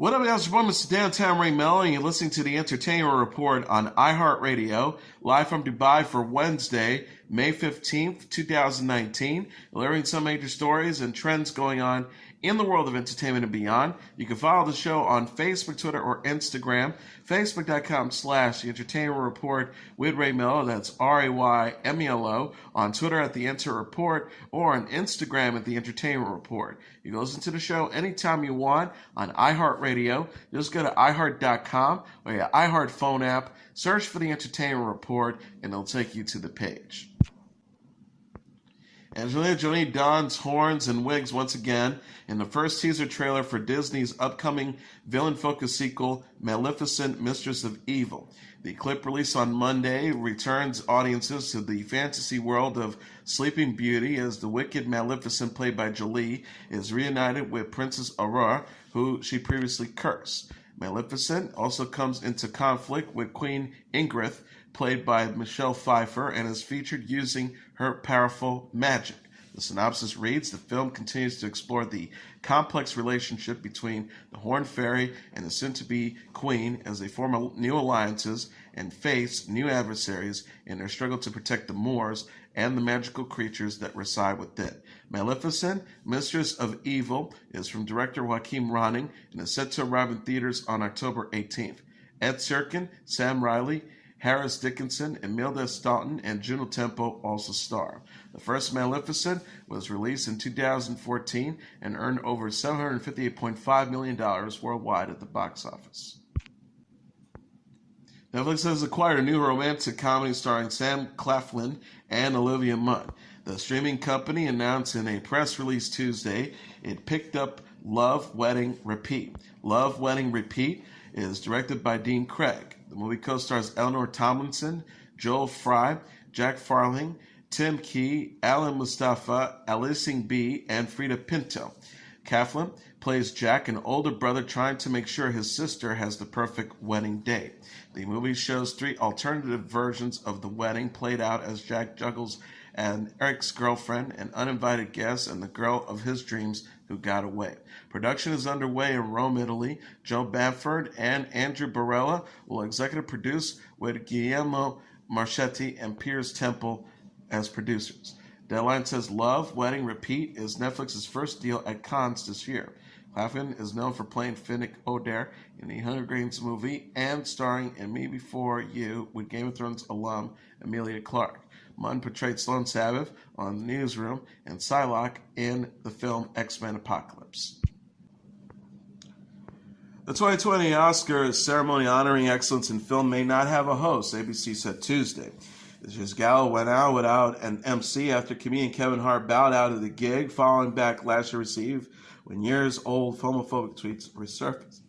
What up, guys? Your boy, Mr. Downtown Ray Melo, and you're listening to the Entertainment Report on iHeartRadio, live from Dubai for Wednesday, May 15th, 2019, delivering some major stories and trends going on in the world of entertainment and beyond. You can follow the show on Facebook, Twitter, or Instagram. Facebook.com/The Entertainment Report with Ray Melo. That's RAYMELO. On Twitter at The Enter Report, or on Instagram at The Entertainment Report. You can listen to the show anytime you want on iHeartRadio. Just go to iHeart.com or your iHeart phone app, search for The Entertainment Report, and it'll take you to the page. Angelina Jolie dons horns and wigs once again in the first teaser trailer for Disney's upcoming villain-focused sequel, Maleficent, Mistress of Evil. The clip released on Monday returns audiences to the fantasy world of Sleeping Beauty as the wicked Maleficent, played by Jolie, is reunited with Princess Aurora, who she previously cursed. Maleficent also comes into conflict with Queen Ingrid, played by Michelle Pfeiffer, and is featured using her powerful magic. The synopsis reads, the film continues to explore the complex relationship between the Horned Fairy and the soon-to-be Queen as they form new alliances and face new adversaries in their struggle to protect the Moors and the magical creatures that reside within. Maleficent, Mistress of Evil, is from director Joaquin Ronning and is set to arrive in theaters on October 18th. Ed Serkin, Sam Riley, Harris Dickinson, Imelda Staunton, and Juno Temple also star. The first Maleficent was released in 2014 and earned over $758.5 million worldwide at the box office. Netflix has acquired a new romantic comedy starring Sam Claflin and Olivia Munn. The streaming company announced in a press release Tuesday it picked up Love, Wedding, Repeat. Love, Wedding, Repeat is directed by Dean Craig. The movie co-stars Eleanor Tomlinson, Joel Fry, Jack Farling, Tim Key, Alan Mustafa, Alicing B, and Frida Pinto. Claflin plays Jack, an older brother trying to make sure his sister has the perfect wedding day. The movie shows three alternative versions of the wedding played out as Jack juggles an ex-girlfriend, an uninvited guest, and the girl of his dreams who got away. Production is underway in Rome, Italy. Joe Bamford and Andrew Barella will executive produce with Guillermo Marchetti and Piers Temple as producers. Deadline says Love, Wedding, Repeat is Netflix's first deal at Cannes this year. Claflin is known for playing Finnick Odair in the Hunger Games movie and starring in Me Before You with Game of Thrones alum Emilia Clarke. Munn portrayed Sloane Sabbath on The Newsroom and Psylocke in the film X-Men Apocalypse. The 2020 Oscars ceremony honoring excellence in film may not have a host, ABC said Tuesday. This year's gala went out without an MC after comedian Kevin Hart bowed out of the gig following backlash he received when years-old homophobic tweets resurfaced.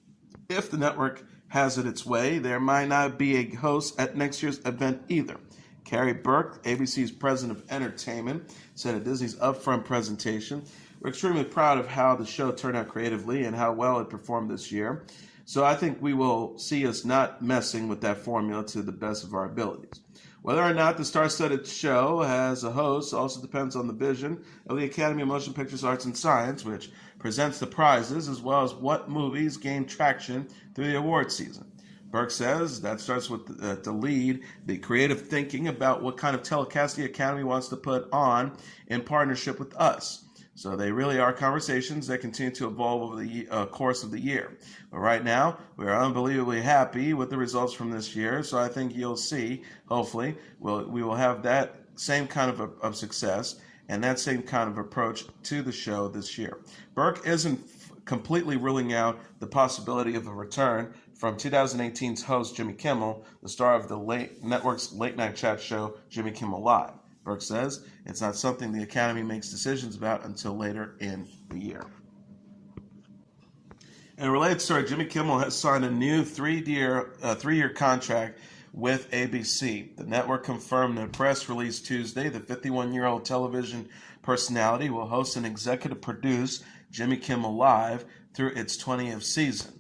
If the network has it its way, there might not be a host at next year's event either. Carrie Burke, ABC's president of entertainment, said at Disney's upfront presentation, "We're extremely proud of how the show turned out creatively and how well it performed this year. So I think we will see us not messing with that formula to the best of our abilities. Whether or not the star-studded show has a host also depends on the vision of the Academy of Motion Pictures Arts and Science, which presents the prizes, as well as what movies gain traction through the award season." Burke says that starts with the lead, the creative thinking about what kind of telecast the Academy wants to put on in partnership with us. So they really are conversations that continue to evolve over the course of the year. But right now, we are unbelievably happy with the results from this year. So I think you'll see, hopefully, we will have that same kind of success and that same kind of approach to the show this year. Burke isn't completely ruling out the possibility of a return from 2018's host Jimmy Kimmel, the star of the network's late-night chat show Jimmy Kimmel Live. Burke says it's not something the Academy makes decisions about until later in the year. In a related story, Jimmy Kimmel has signed a new three-year contract with ABC. The network confirmed in a press release Tuesday the 51-year-old television personality will host and executive produce Jimmy Kimmel Live through its 20th season.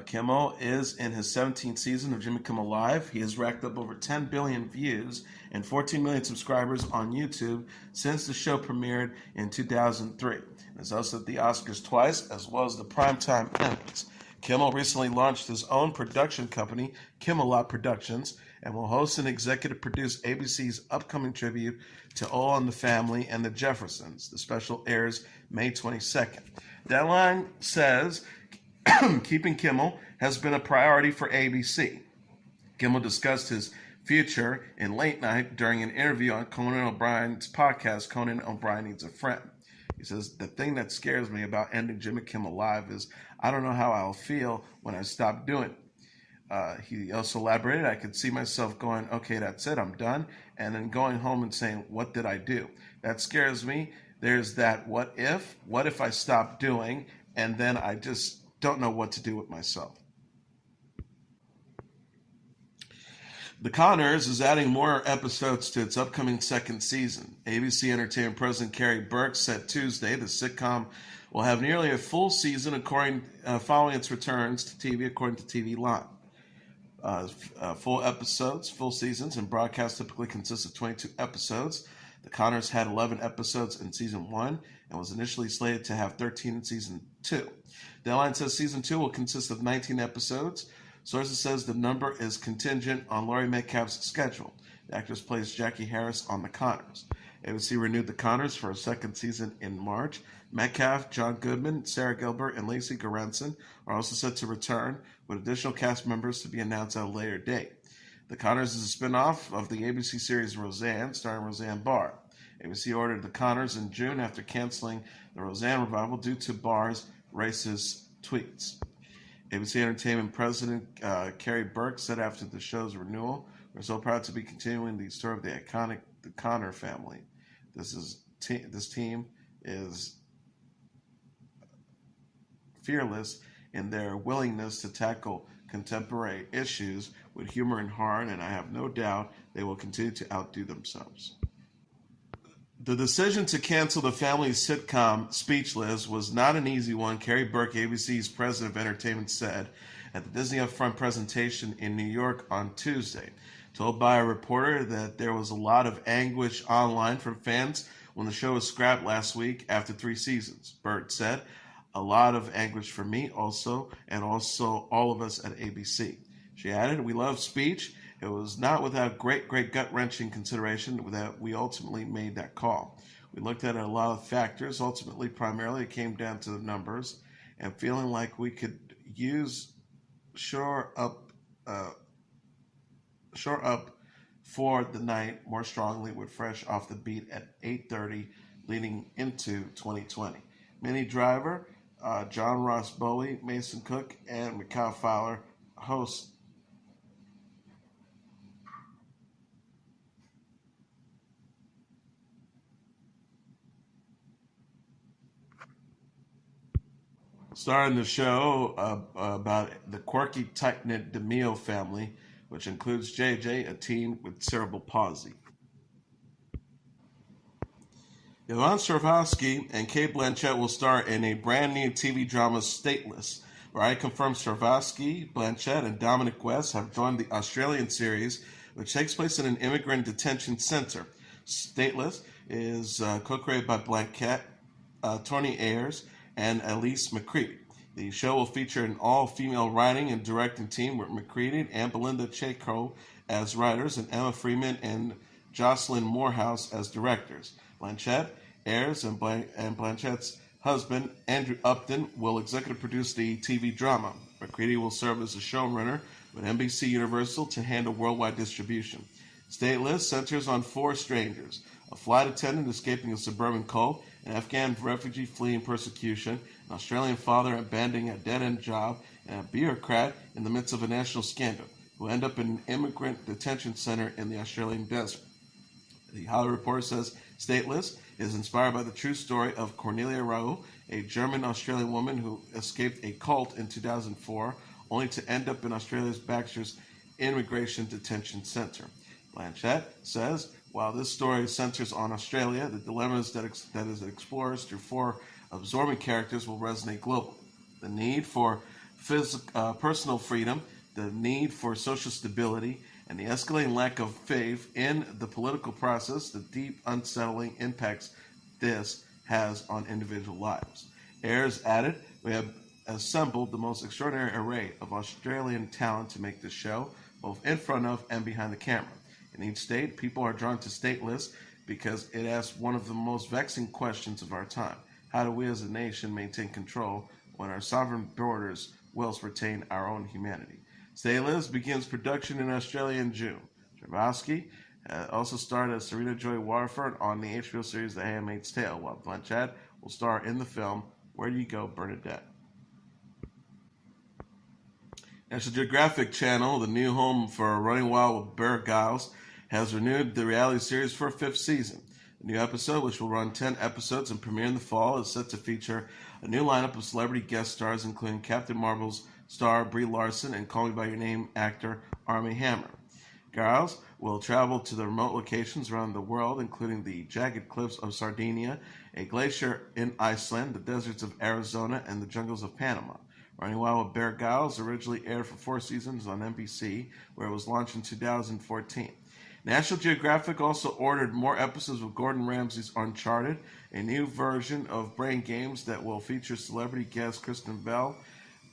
Kimmel is in his 17th season of Jimmy Kimmel Live. He has racked up over 10 billion views and 14 million subscribers on YouTube since the show premiered in 2003. He has hosted the Oscars twice, as well as the Primetime Emmys. Kimmel recently launched his own production company, Kimmel Productions, and will host and executive produce ABC's upcoming tribute to All in the Family and the Jeffersons. The special airs May 22nd. Deadline says keeping Kimmel has been a priority for ABC. Kimmel discussed his future in late night during an interview on Conan O'Brien's podcast, Conan O'Brien Needs a Friend. He says, the thing that scares me about ending Jimmy Kimmel Live is I don't know how I'll feel when I stop doing it. He also elaborated, I could see myself going, okay, that's it, I'm done, and then going home and saying, what did I do? That scares me. There's that what if I stop doing, and then I just don't know what to do with myself. The Conners is adding more episodes to its upcoming second season. ABC Entertainment President Carrie Burke said Tuesday the sitcom will have nearly a full season following its returns to TV, according to TV Line. Full seasons, and broadcast typically consist of 22 episodes. The Conners had 11 episodes in season 1 and was initially slated to have 13 in season 2. Deadline says season 2 will consist of 19 episodes. Sources says the number is contingent on Laurie Metcalf's schedule. The actress plays Jackie Harris on The Conners. ABC renewed The Conners for a second season in March. Metcalf, John Goodman, Sarah Gilbert, and Lacey Goranson are also set to return, with additional cast members to be announced at a later date. The Conners is a spin-off of the ABC series Roseanne, starring Roseanne Barr. ABC ordered The Conners in June after canceling the Roseanne revival due to Barr's racist tweets. ABC Entertainment President Carrie Burke said after the show's renewal, we're so proud to be continuing the story of the iconic The Conner family. This team is fearless in their willingness to tackle contemporary issues with humor and heart, and I have no doubt they will continue to outdo themselves. The decision to cancel the family sitcom Speechless was not an easy one, Carrie Burke, ABC's president of entertainment, said at the Disney Upfront presentation in New York on Tuesday. Told by a reporter that there was a lot of anguish online from fans when the show was scrapped last week after 3 seasons. Burke said, a lot of anguish for me also, and also all of us at ABC. She added, we love Speech. It was not without great gut-wrenching consideration that we ultimately made that call. We looked at a lot of factors. Ultimately, primarily, it came down to the numbers and feeling like we could shore up for the night more strongly with Fresh off the beat at 8:30 leading into 2020. Minnie Driver, John Ross Bowie, Mason Cook, and Mikhail Fowler host starring the show about the quirky, tight-knit DeMille family, which includes JJ, a teen with cerebral palsy. Yvonne Strahovski and Cate Blanchett will star in a brand new TV drama, Stateless. Variety confirms Strahovski, Blanchett, and Dominic West have joined the Australian series, which takes place in an immigrant detention center. Stateless is co-created by Blanchett, Tony Ayers, and Elise McCready. The show will feature an all-female writing and directing team with McCready and Belinda Chayko as writers and Emma Freeman and Jocelyn Morehouse as directors. Blanchett, Ayers, and Blanchett's husband, Andrew Upton, will executive produce the TV drama. McCready will serve as a showrunner with NBC Universal to handle worldwide distribution. Stateless centers on 4 strangers, a flight attendant escaping a suburban cult, an Afghan refugee fleeing persecution, an Australian father abandoning a dead-end job, and a bureaucrat in the midst of a national scandal, who end up in an immigrant detention center in the Australian desert. The Hollywood Reporter says Stateless is inspired by the true story of Cornelia Raoult, a German-Australian woman who escaped a cult in 2004, only to end up in Australia's Baxter's Immigration Detention Center. Blanchett says, while this story centers on Australia, the dilemmas that it explores through 4 absorbing characters will resonate globally. The need for personal freedom, the need for social stability, and the escalating lack of faith in the political process, the deep unsettling impacts this has on individual lives. Ayers added, we have assembled the most extraordinary array of Australian talent to make this show, both in front of and behind the camera. In each state, people are drawn to Stateless because it asks one of the most vexing questions of our time. How do we as a nation maintain control when our sovereign borders whilst retain our own humanity? Stateless begins production in Australia in June. Strahovski also starred as Serena Joy Waterford on the HBO series The Handmaid's Tale, while Blanchett will star in the film Where Do You Go, Bernadette? National Geographic Channel, the new home for Running Wild with Bear Giles, has renewed the reality series for a 5th season. The new episode, which will run 10 episodes and premiere in the fall, is set to feature a new lineup of celebrity guest stars, including Captain Marvel's star Brie Larson and Call Me By Your Name actor Armie Hammer. Giles will travel to the remote locations around the world, including the jagged cliffs of Sardinia, a glacier in Iceland, the deserts of Arizona, and the jungles of Panama. Running Wild with Bear Giles originally aired for 4 seasons on NBC, where it was launched in 2014. National Geographic also ordered more episodes of Gordon Ramsay's Uncharted, a new version of Brain Games that will feature celebrity guests Kristen Bell,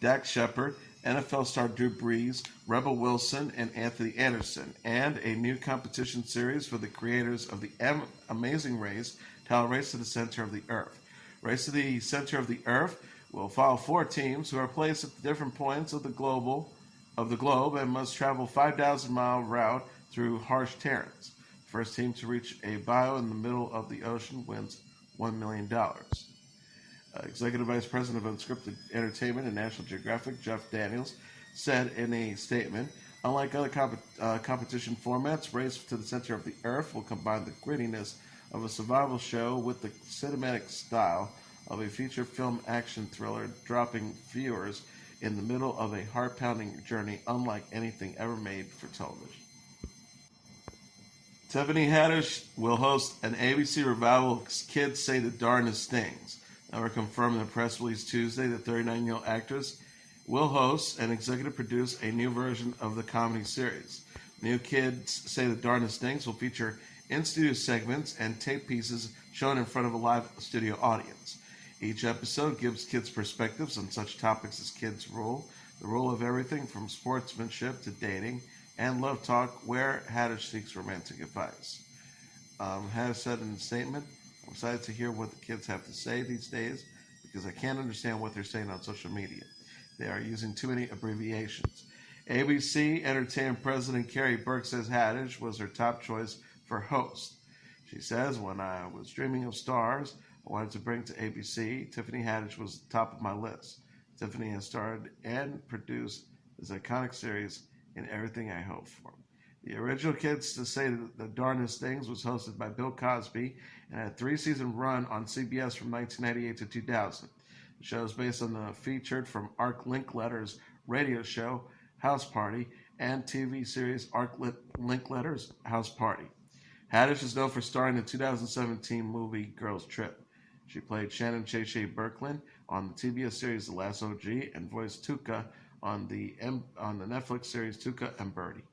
Dax Shepard, NFL star Drew Brees, Rebel Wilson, and Anthony Anderson, and a new competition series for the creators of the Amazing Race, titled Race to the Center of the Earth. Race to the Center of the Earth will follow 4 teams who are placed at different points of the globe and must travel 5,000-mile route through harsh terrains. First team to reach a bayou in the middle of the ocean wins $1 million. Executive Vice President of Unscripted Entertainment and National Geographic, Jeff Daniels, said in a statement, unlike other competition formats, Race to the Center of the Earth will combine the grittiness of a survival show with the cinematic style of a feature film action thriller, dropping viewers in the middle of a heart-pounding journey unlike anything ever made for television. Tiffany Haddish will host an ABC revival of Kids Say the Darndest Things. Now, we're confirmed in a press release Tuesday that 39-year-old actress will host and executive produce a new version of the comedy series. New Kids Say the Darndest Things will feature in-studio segments and tape pieces shown in front of a live studio audience. Each episode gives kids perspectives on such topics as kids' rule, the rule of everything from sportsmanship to dating, and love talk, where Haddish seeks romantic advice. Haddish said in a statement, I'm excited to hear what the kids have to say these days because I can't understand what they're saying on social media. They are using too many abbreviations. ABC Entertainment President Carrie Burke says Haddish was her top choice for host. She says, when I was dreaming of stars I wanted to bring to ABC, Tiffany Haddish was the top of my list. Tiffany has starred and produced this iconic series in everything I hope for. The original Kids to Say the Darndest Things was hosted by Bill Cosby and had a 3-season run on CBS from 1998 to 2000. The show is based on the featured from Art Linkletter's radio show, House Party, and TV series Art Linkletter's House Party. Haddish is known for starring in the 2017 movie Girls Trip. She played Shannon Shay Birkeland on the TBS series The Last OG and voiced Tuca on the Netflix series Tuca and Birdie.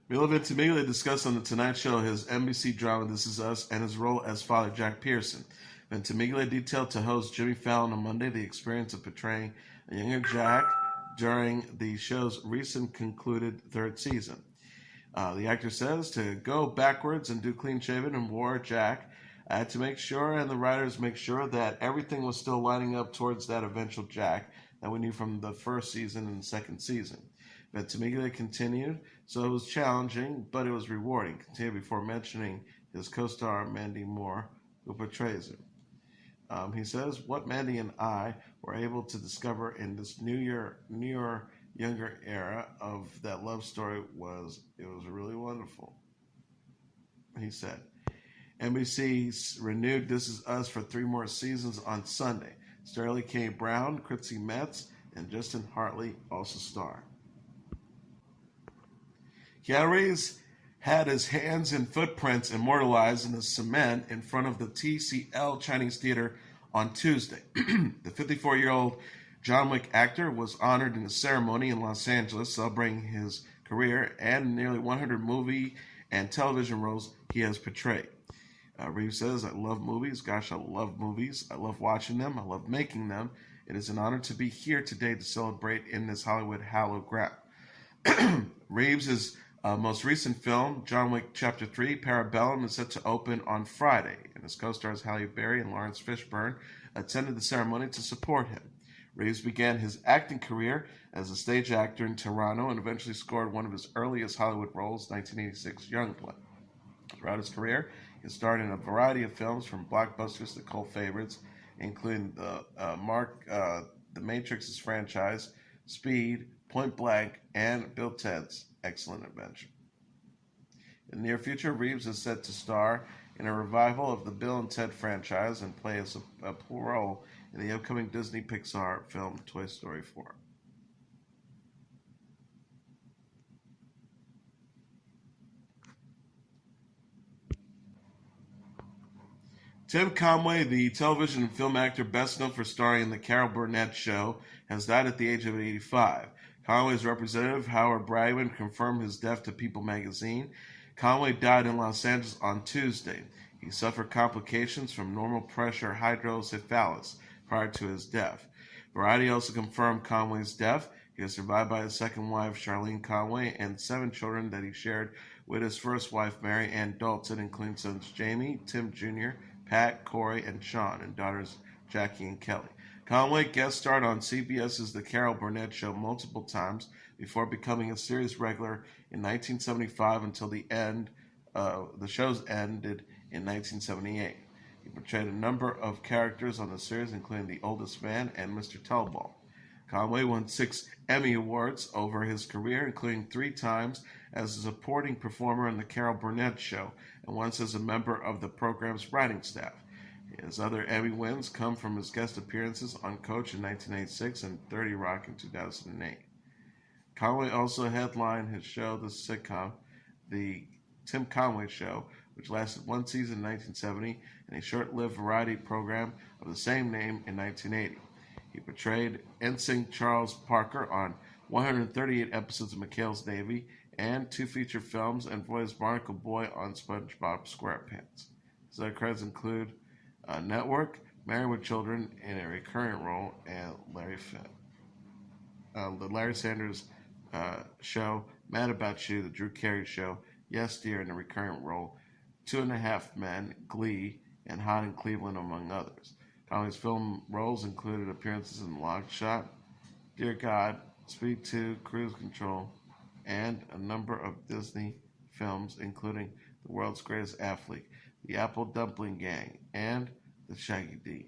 Melo Ventimiglia discussed on The Tonight Show his NBC drama This Is Us and his role as Father Jack Pearson. Ventimiglia detailed to host Jimmy Fallon on Monday the experience of portraying a younger Jack during the show's recent concluded 3rd season. The actor says, to go backwards and do clean-shaven and war Jack, I had to make sure, and the writers make sure, that everything was still lining up towards that eventual Jack that we knew from the 1st season and the 2nd season. Ventimiglia continued, so it was challenging, but it was rewarding. Continued before mentioning his co-star Mandy Moore, who portrays him. He says, what Mandy and I were able to discover in this newer, younger era of that love story was really wonderful. He said. NBC renewed This Is Us for 3 more seasons on Sunday. Sterling K. Brown, Kritzy Metz, and Justin Hartley also star. Keanu Reeves had his hands and footprints immortalized in the cement in front of the TCL Chinese Theater on Tuesday. The 54-year-old John Wick actor was honored in a ceremony in Los Angeles celebrating his career and nearly 100 movie and television roles he has portrayed. Reeves says, I love movies. Gosh, I love movies. I love watching them. I love making them. It is an honor to be here today to celebrate in this Hollywood hallowed ground. Reeves' most recent film, John Wick Chapter 3, Parabellum, is set to open on Friday, and his co-stars Halle Berry and Lawrence Fishburne attended the ceremony to support him. Reeves began his acting career as a stage actor in Toronto and eventually scored one of his earliest Hollywood roles, 1986 Youngblood. Throughout his career, he starred in a variety of films, from blockbusters to cult favorites, including the Matrix's franchise, Speed, Point Blank, and Bill Ted's Excellent Adventure. In the near future, Reeves is set to star in a revival of the Bill and Ted franchise and play a role in the upcoming Disney Pixar film Toy Story 4. Tim Conway, the television and film actor best known for starring in the Burnett Show, has died at the age of 85. Conway's representative, Howard Bragman, confirmed his death to People magazine. Conway died in Los Angeles on Tuesday. He suffered complications from normal pressure hydrocephalus prior to his death. Variety also confirmed Conway's death. He was survived by his second wife, Charlene Conway, and 7 children that he shared with his first wife, Mary Ann Dalton, including sons Jamie, Tim Jr., Pat, Corey, and Sean, and daughters Jackie and Kelly. Conway guest starred on CBS's The Carol Burnett Show multiple times before becoming a series regular in 1975 until the show's ended in 1978. He portrayed a number of characters on the series, including The Oldest Man and Mr. Tellball. Conway won 6 Emmy Awards over his career, including 3 times as a supporting performer on The Carol Burnett Show and once as a member of the program's writing staff. His other Emmy wins come from his guest appearances on Coach in 1986 and 30 Rock in 2008. Conway also headlined his show, the sitcom, The Tim Conway Show, which lasted 1 season in 1970, and a short-lived variety program of the same name in 1980. He portrayed Ensign Charles Parker on 138 episodes of McHale's Navy and 2 feature films, and voiced Barnacle Boy on SpongeBob SquarePants. His other credits include Network, Married with Children in a recurring role, and Larry Finn. The Larry Sanders Show, Mad About You, The Drew Carey Show, Yes Dear in a recurring role, 2.5 Men, Glee, and Hot in Cleveland, among others. Conway's film roles included appearances in Lock Shot, Dear God, Speed 2, Cruise Control, and a number of Disney films, including The World's Greatest Athlete, The Apple Dumpling Gang, and The Shaggy D.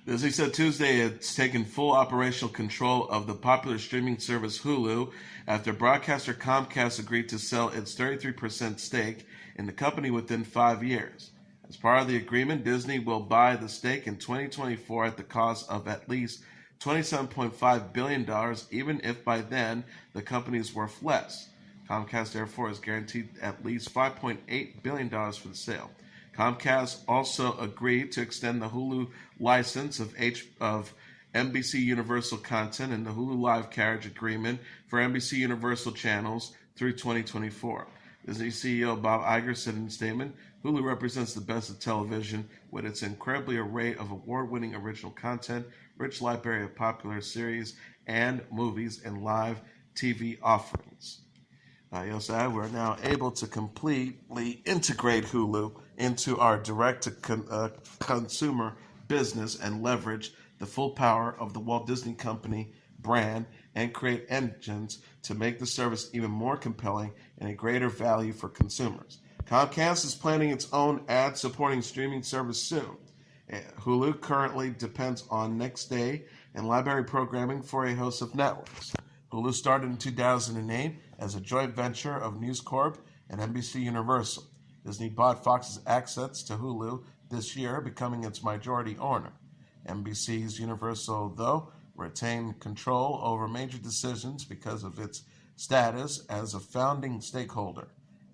Disney said Tuesday it's taken full operational control of the popular streaming service Hulu after broadcaster Comcast agreed to sell its 33% stake in the company within 5 years. As part of the agreement, Disney will buy the stake in 2024 at the cost of at least $27.5 billion, even if by then the company is worth less. Comcast, therefore, is guaranteed at least $5.8 billion for the sale. Comcast also agreed to extend the Hulu license of NBC Universal content and the Hulu Live carriage agreement for NBC Universal channels through 2024. Disney CEO Bob Iger said in a statement, Hulu represents the best of television with its incredibly array of award-winning original content, rich library of popular series and movies, and live TV offerings. He also said we're now able to completely integrate Hulu into our direct-to-consumer business and leverage the full power of the Walt Disney Company brand and create engines to make the service even more compelling and a greater value for consumers. Comcast is planning its own ad-supporting streaming service soon. Hulu currently depends on next day and library programming for a host of networks. Hulu started in 2008 as a joint venture of News Corp and NBC Universal. Disney bought Fox's access to Hulu this year, becoming its majority owner. NBC's Universal, though, retained control over major decisions because of its status as a founding stakeholder.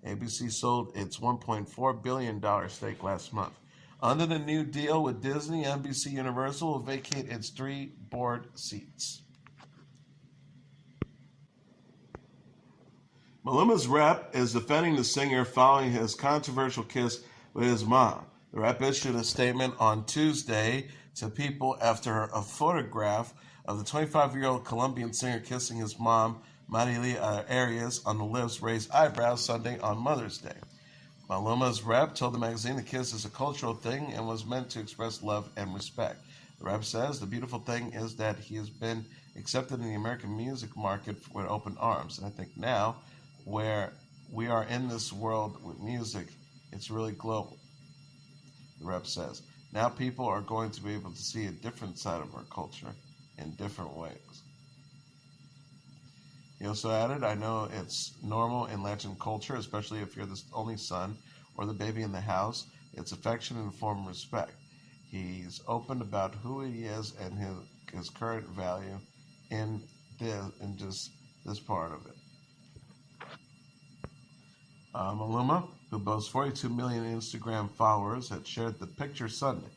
ABC sold its $1.4 billion stake last month. Under the new deal with Disney, NBC Universal will vacate its 3 board seats. Maluma's rep is defending the singer following his controversial kiss with his mom. The rep issued a statement on Tuesday to people after a photograph of the 25-year-old Colombian singer kissing his mom, Marilia Arias, on the lips raised eyebrows Sunday on Mother's Day. Maluma's rep told the magazine the kiss is a cultural thing and was meant to express love and respect. The rep says the beautiful thing is that he has been accepted in the American music market with open arms. And I think now, where we are in this world with music, it's really global. The rep says, now people are going to be able to see a different side of our culture in different ways. He also added, I know it's normal in Latin culture, especially if you're the only son or the baby in the house. It's affection in the form of respect. He's open about who he is and his current value in just this part of it. Maluma, who boasts 42 million Instagram followers, had shared the picture Sunday.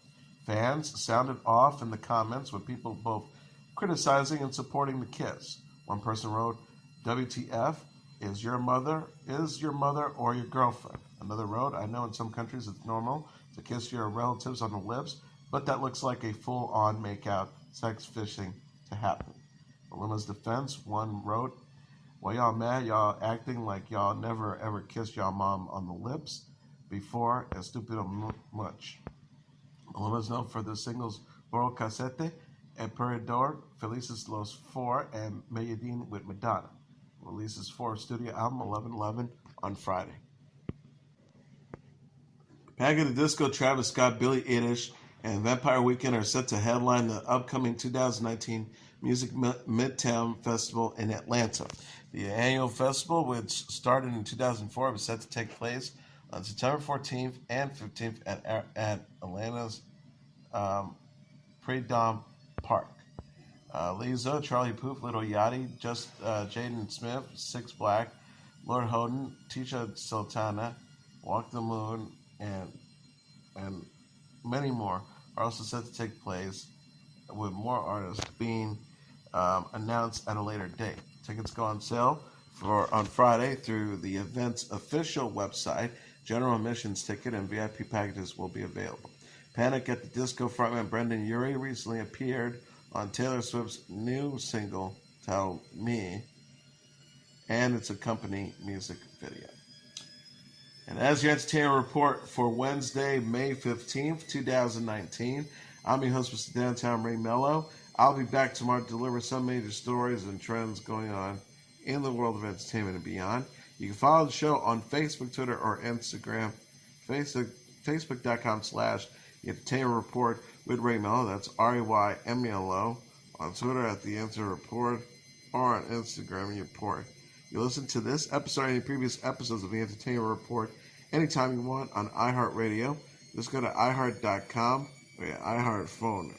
Fans sounded off in the comments with people both criticizing and supporting the kiss. One person wrote, WTF, is your mother or your girlfriend? Another wrote, I know in some countries it's normal to kiss your relatives on the lips, but that looks like a full-on make-out sex fishing to happen. Maluma's defense, one wrote, well, y'all mad, y'all acting like y'all never ever kissed y'all mom on the lips before, and stupid much. Maluma's known for the singles Boro Casete, Emperador, Felices Los 4, and Medellin with Madonna. Releases 4 studio album 11/11 on Friday. Panic at the Disco, Travis Scott, Billie Eilish, and Vampire Weekend are set to headline the upcoming 2019 Music Midtown Festival in Atlanta. The annual festival, which started in 2004, was set to take place on September 14th and 15th at Atlanta's Prudhomme Park. Lizzo, Charlie Puth, Little Yachty, Jaden Smith, Six Black, Lord Holden, Tisha Sultana, Walk the Moon, and many more are also set to take place, with more artists being announced at a later date. Tickets go on sale on Friday through the event's official website. General admissions ticket and VIP packages will be available. Panic at the Disco frontman Brendan Urie recently appeared on Taylor Swift's new single, Tell Me, and its accompanying music video. And as your entertainment report for Wednesday, May 15th, 2019, I'm your host, Mr. Downtown Ray Melo. I'll be back tomorrow to deliver some major stories and trends going on in the world of entertainment and beyond. You can follow the show on Facebook, Twitter, or Instagram. Facebook.com/Entertainment Report with Ray Melo. That's RAYMELO. On Twitter at The Entertainment Report, or on Instagram Report. You listen to this episode or any previous episodes of The Entertainment Report anytime you want on iHeartRadio. Just go to iHeart.com or your iHeart phone.